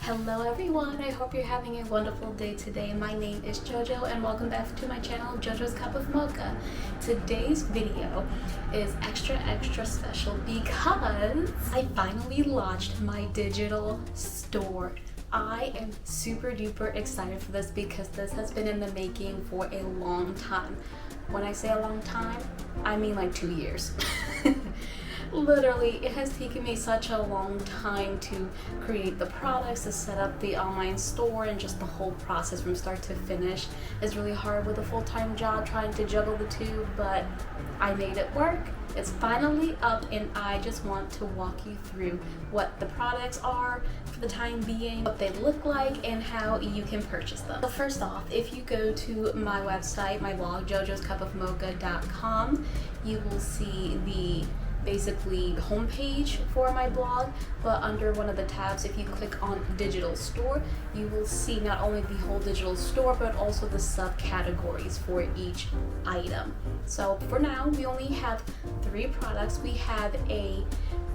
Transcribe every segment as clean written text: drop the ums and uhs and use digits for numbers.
Hello everyone, I hope you're having a wonderful day today. My name is JoJo and welcome back to my channel, JoJo's Cup of Mocha. Today's video is extra special because I finally launched my digital store. I am super duper excited for this because this has been in the making for a long time. When I say a long time, I mean like 2 years. Literally, it has taken me such a long time to create the products, to set up the online store, and just the whole process from start to finish is really hard with a full-time job trying to juggle the two, but I made it work. It's finally up and I just want to walk you through what the products are for the time being, what they look like, and how you can purchase them. So first off, if you go to my website, my blog, jojoscupofmocha.com, you will see the basically homepage for my blog, but under one of the tabs, if you click on digital store, you will see not only the whole digital store but also the subcategories for each item. So for now, we only have 3 products. We have a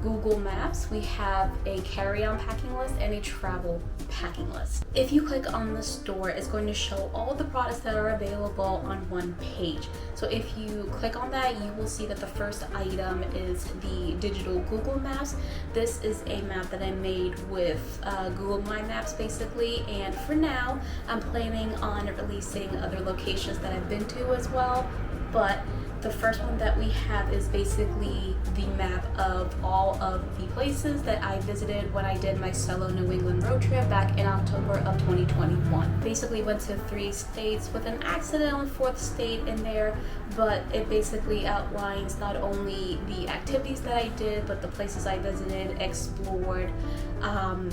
Google Maps, we have a carry-on packing list, and a travel packing list. If you click on the store, it's going to show all the products that are available on one page. So if you click on that, you will see that the first item is the digital Google Maps. This is a map that I made with Google My Maps basically, and for now I'm planning on releasing other locations that I've been to as well, but the first one that we have is basically the map of all of the places that I visited when I did my solo New England road trip back in October of 2021. Basically went to 3 states with an accidental 4th state in there, but it basically outlines not only the activities that I did, but the places I visited, explored,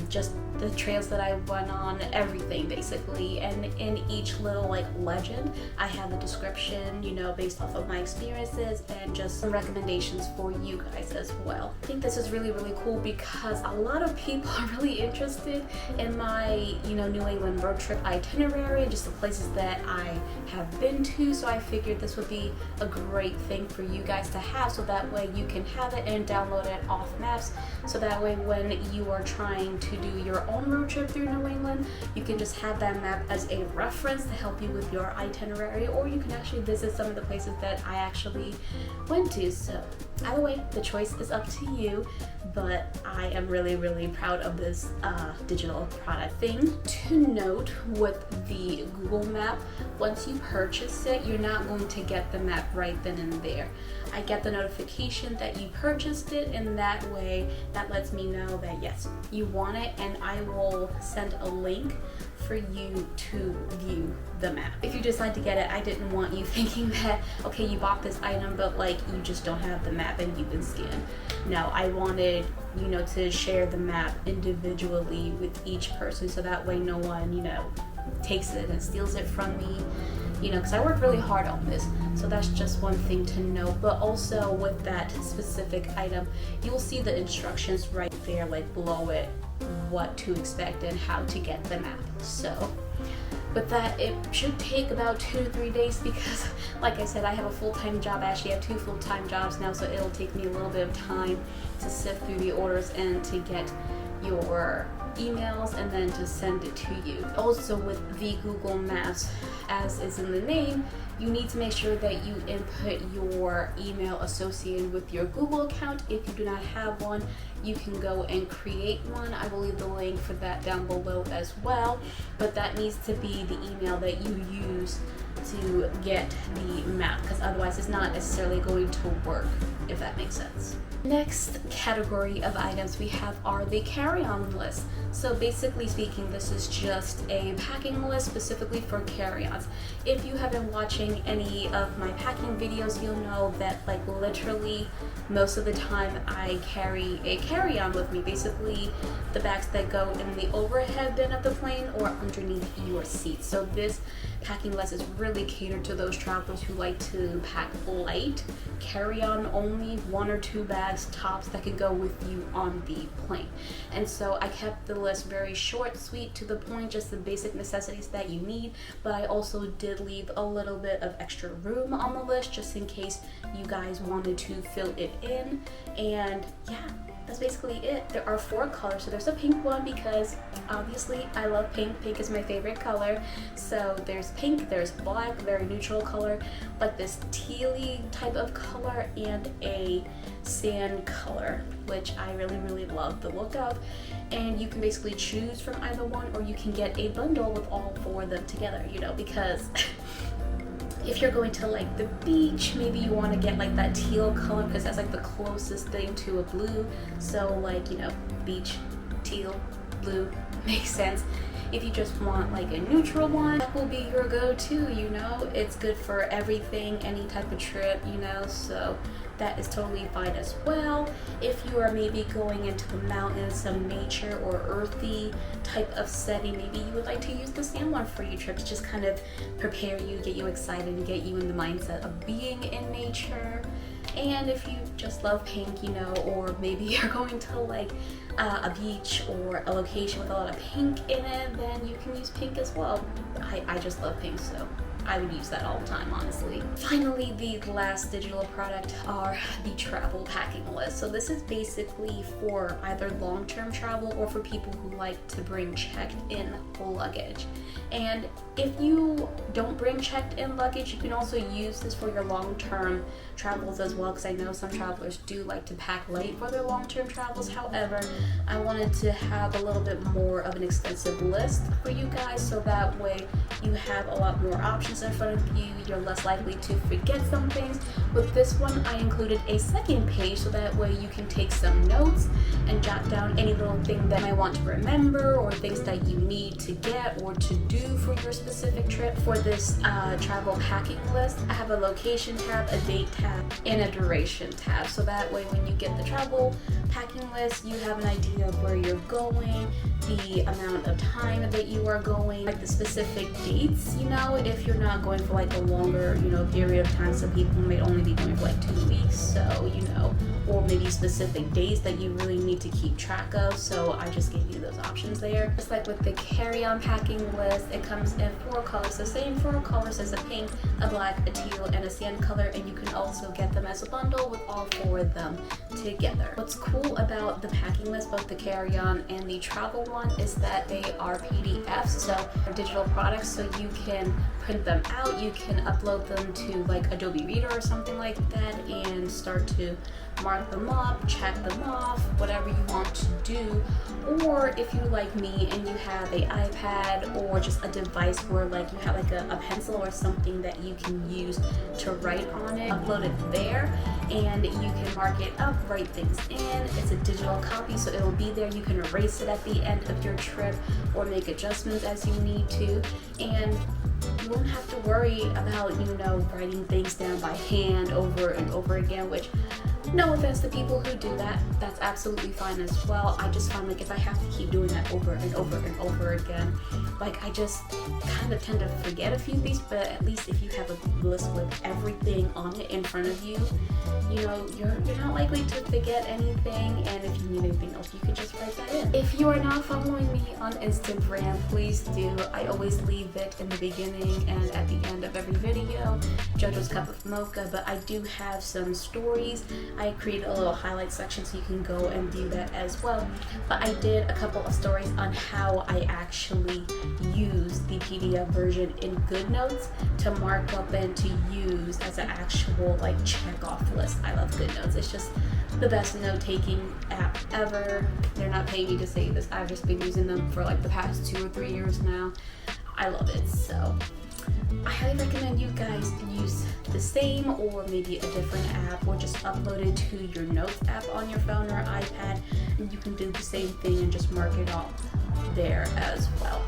just the trails that I went on, everything basically. And in each little legend, I have a description, based off of my experiences and just some recommendations for you guys as well. I think this is really cool because a lot of people are really interested in my New England road trip itinerary and just the places that I have been to, so I figured this would be a great thing for you guys to have, so that way you can have it and download it off Maps, so that way when you are trying to do your own road trip through New England, you can just have that map as a reference to help you with your itinerary, or you can actually visit some of the places that I actually went to. So either way, the choice is up to you, but I am really proud of this digital product. Thing to note with the Google map, once you purchase it, you're not going to get the map right then and there. I get the notification that you purchased it, and that way that lets me know that yes, you want it, and I will send a link for you to view the map. If you decide to get it, I didn't want you thinking that, okay, you bought this item, but you just don't have the map and you've been scanned. No, I wanted, to share the map individually with each person, so that way no one, takes it and steals it from me, because I worked really hard on this. So that's just one thing to know. But also with that specific item, you will see the instructions right there, below it, what to expect and how to get the map. So with that, it should take about 2 to 3 days because, like I said, I have a full-time job. I actually have 2 full-time jobs now, so it'll take me a little bit of time to sift through the orders and to get your emails and then to send it to you. Also with the Google Maps, as is in the name, you need to make sure that you input your email associated with your Google account. If you do not have one, you can go and create one. I will leave the link for that down below as well, but that needs to be the email that you use to get the map, because otherwise it's not necessarily going to work, if that makes sense. Next category of items we have are the carry-on list. So basically speaking, this is just a packing list specifically for carry-ons. If you have been watching any of my packing videos, you'll know that literally most of the time I carry a carry-on with me, basically the bags that go in the overhead bin of the plane or underneath your seat. So this packing list is really catered to those travelers who like to pack light, carry-on only, 1 or 2 bags tops that can go with you on the plane. And so I kept the list very short, sweet, to the point, just the basic necessities that you need, but I also did leave a little bit of extra room on the list just in case you guys wanted to fill it in. And yeah, that's basically it. There are 4 colors. So there's a pink one because obviously I love pink. Pink is my favorite color. So there's pink, there's black, very neutral color, like this tealy type of color, and a sand color, which I really love the look of. And you can basically choose from either one, or you can get a bundle with all 4 of them together, you know, because if you're going to like the beach, maybe you want to get like that teal color because that's like the closest thing to a blue. So like, you know, beach, teal, blue makes sense. If you just want like a neutral one, that will be your go-to, you know. It's good for everything, any type of trip, you know, so that is totally fine as well. If you are maybe going into the mountains, some nature or earthy type of setting, maybe you would like to use the sand one for your trip to just kind of prepare you, get you excited, and get you in the mindset of being in nature. And if you just love pink, you know, or maybe you're going to like a beach or a location with a lot of pink in it, then you can use pink as well. I just love pink, so I would use that all the time, honestly. Finally, the last digital product are the travel packing list. So this is basically for either long-term travel or for people who like to bring checked-in luggage. And if you don't bring checked-in luggage, you can also use this for your long-term travels as well, because I know some travelers do like to pack light for their long-term travels. However, I wanted to have a little bit more of an extensive list for you guys, so that way you have a lot more options in front of you. You're less likely to forget some things. With this one, I included a second page, so that way you can take some notes and jot down any little thing that I want to remember, or things that you need to get or to do for your specific trip. For this travel packing list, I have a location tab, a date tab, and a duration tab, so that way when you get the travel packing list, you have an idea of where you're going, the amount of time that you are going, like the specific dates, you know, if you're not going for like a longer, you know, period of time. Some people may only be going for like 2 weeks, so, you know, or maybe specific days that you really need to keep track of. So I just gave you those options there. Just like with the carry-on packing list, it comes in 4 colors, the same 4 colors as a pink, a black, a teal, and a sand color, and you can also get them as a bundle with all 4 of them together. What's cool about the packing list, both the carry-on and the travel one, is that they are PDFs, so they're digital products, so you can print them out, you can upload them to like Adobe Reader or something like that, and start to mark them up, check them off, whatever you want to do. Or if you're like me and you have an iPad or just a device where like you have like a pencil or something that you can use to write on it, upload it there, and you can mark it up, write things in. It's a digital copy, so it'll be there. You can erase it at the end of your trip or make adjustments as you need to, and you won't have to worry about, you know, writing things down by hand over and over again, which, no offense to people who do that, that's absolutely fine as well. I just find like if I have to keep doing that over and over and over again, like I just kind of tend to forget a few things. But at least if you have a list with everything on it in front of you, you know, you're not likely to forget anything, and if you need anything else, you can just write that in. If you are not following me on Instagram, please do. I always leave it in the beginning and at the end of every video, JoJo's Cup of Mocha, but I do have some stories. I created a little highlight section so you can go and view that as well. But I did a couple of stories on how I actually use the PDF version in GoodNotes to mark up and to use as an actual like check off list. I love GoodNotes. It's just the best note-taking app ever. They're not paying me to say this. I've just been using them for like the past 2 or 3 years now. I love it. So I highly recommend you guys use the same or maybe a different app, or just upload it to your Notes app on your phone or iPad, and you can do the same thing and just mark it off there as well.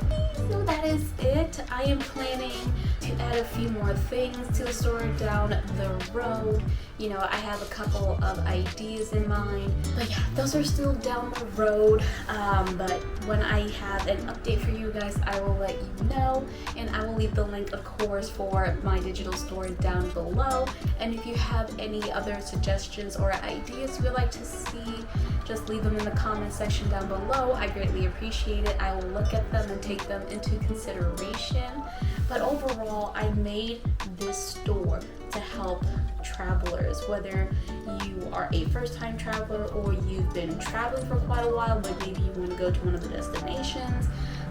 So that is it. I am planning to add a few more things to the story down the road. You know, I have a couple of ideas in mind, but yeah, those are still down the road. But when I have an update for you guys, I will let you know, and I will leave the link, of course, for my digital store down below. And if you have any other suggestions or ideas you would like to see, just leave them in the comment section down below. I greatly appreciate it. I will look at them and take them into consideration. But overall, I made this store to help travelers, whether you are a first-time traveler or you've been traveling for quite a while, but maybe you want to go to one of the destinations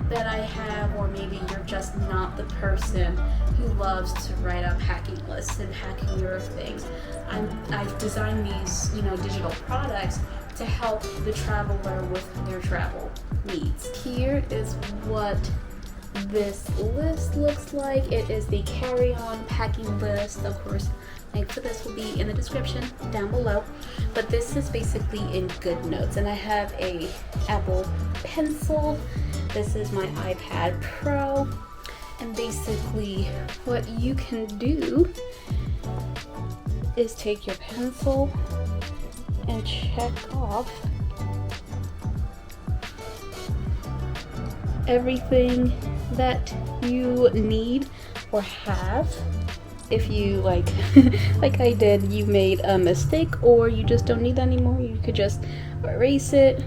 that I have, or maybe you're just not the person who loves to write out packing lists and packing your things. I've designed these, digital products to help the traveler with their travel needs. Here is what this list looks like. It is the carry-on packing list. Of course, link for this will be in the description down below, but this is basically in GoodNotes, and I have a Apple Pencil. This is my iPad Pro, and basically what you can do is take your pencil and check off everything that you need or have. If you like I did, you made a mistake or you just don't need that anymore, you could just erase it,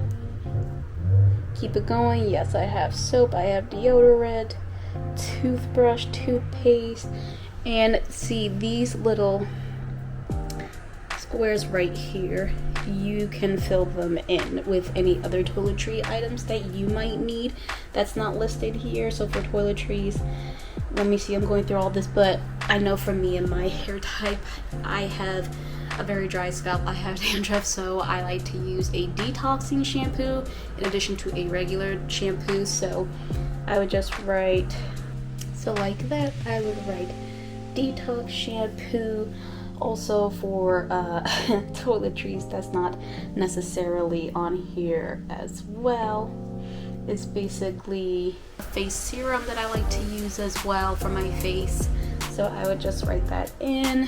keep it going. Yes, I have soap, I have deodorant, toothbrush, toothpaste, and see these little squares right here, you can fill them in with any other toiletry items that you might need that's not listed here. So for toiletries, let me see, I'm going through all this, but I know for me and my hair type, I have a very dry scalp, I have dandruff, so I like to use a detoxing shampoo in addition to a regular shampoo. So I would just write, so like that, I would write detox shampoo. Also for toiletries that's not necessarily on here as well, is basically a face serum that I like to use as well for my face. So I would just write that in.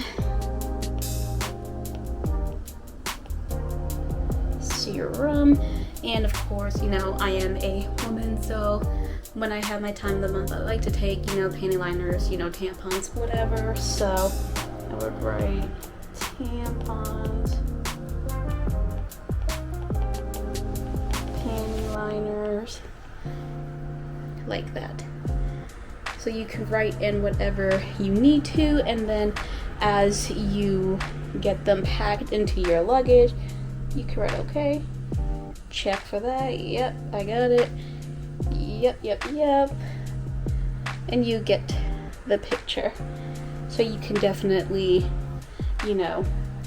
Serum. And of course, I am a woman, so when I have my time of the month, I like to take, panty liners, tampons, whatever. So I would write tampons, panty liners, like that. So you can write in whatever you need to, and then as you get them packed into your luggage, you can write okay, check for that, yep, I got it, yep, and you get the picture. So you can definitely,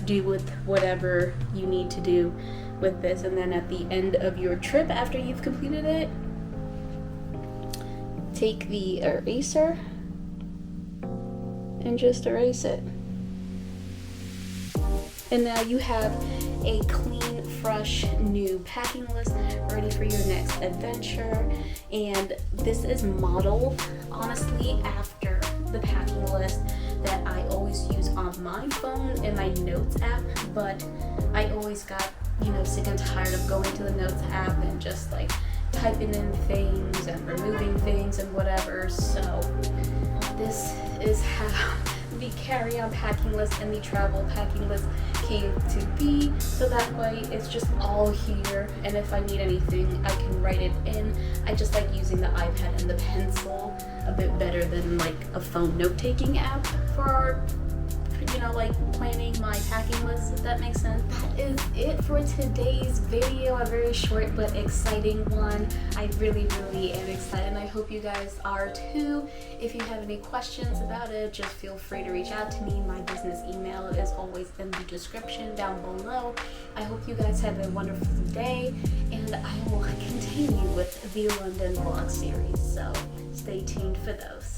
do with whatever you need to do with this. And then at the end of your trip, after you've completed it, take the eraser and just erase it. And now you have a clean, fresh, new packing list ready for your next adventure. And this is modeled, honestly, after the packing list that I always use on my phone in my Notes app, but I always got, sick and tired of going to the Notes app and just like typing in things and removing things and whatever. So this is how the carry-on packing list and the travel packing list came to be. So that way it's just all here, and if I need anything, I can write it in. I just like using the iPad and the pencil a bit better than like a phone note-taking app for planning my packing list, if that makes sense. That is it for today's video, a very short but exciting one. I really am excited, and I hope you guys are too. If you have any questions about it, just feel free to reach out to me. My business email is always in the description down below. I hope you guys have a wonderful day, and I will continue with the London vlog series, so stay tuned for those.